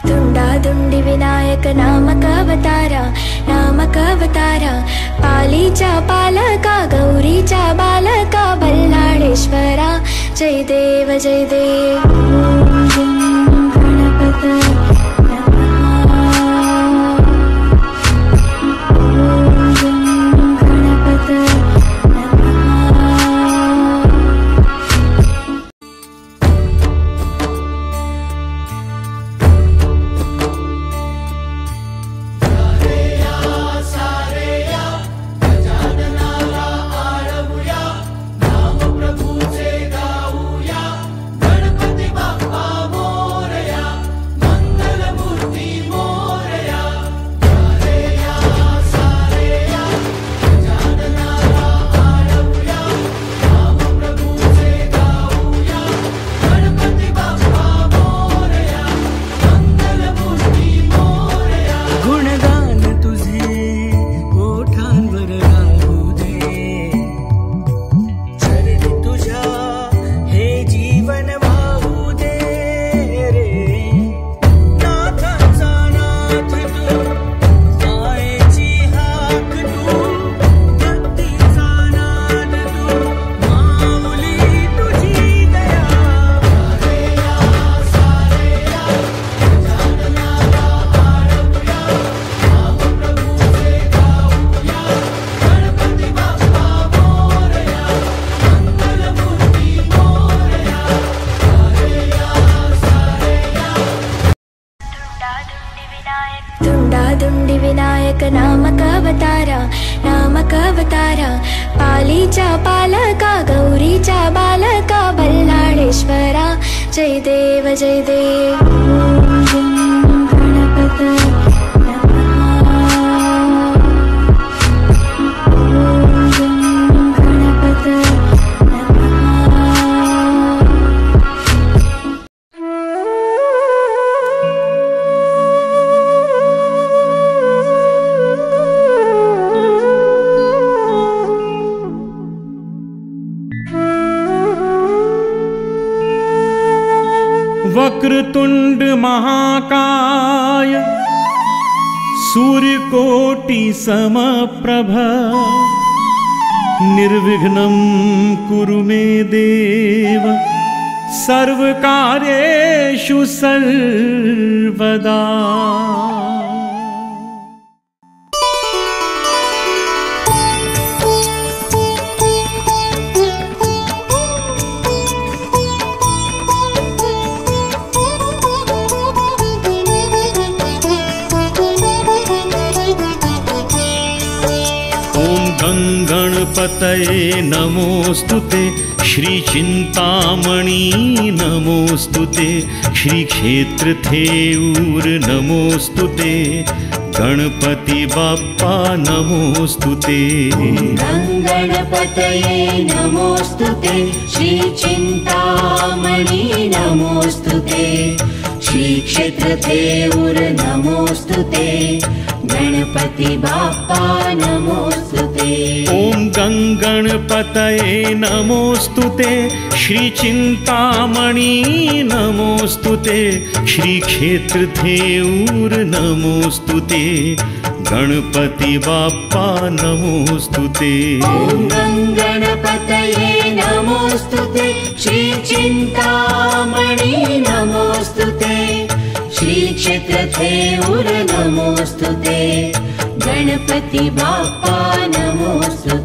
धुंडाधुंडी विनायक नामक अवतारा पालीचा पालका गौरीचा बालका बल्लाळेश्वरा जय देव जय देव गणपती धुंडाधुंडी विनायक नामक अवतारा पालीचा पालका गौरीचा बालका बल्लाळेश्वरा जय देव जय देव गणपती वक्रतुंड महाकाय सूर्यकोटि समप्रभ निर्विघ्नं कुरु मे देव सर्वकार्येषु सर्वदा। गणपतये नमोस्तुते श्री चिंतामणि नमोस्तुते श्री क्षेत्रथेऊर नमोस्तुते गणपति बाप्पा नमोस्तुते। गणपतये नमोस्तुते श्री चिंतामणि नमोस्तुते श्री क्षेत्रथेऊर नमोस्तुते गणपति बाप्पा नमोस्तुते। ओम गणपतये नमोस्तुते श्री चिंतामणि नमोस्तुते श्री क्षेत्रथेऊर नमोस्तुते गणपति बाप्पा नमोस्तुते। ओम गणपतये नमोस्तुते श्री चिंतामणि नमोस्तुते श्री क्षेत्रथेऊर नमोस्तुते गणपति बाप्पा नमोस्तुते।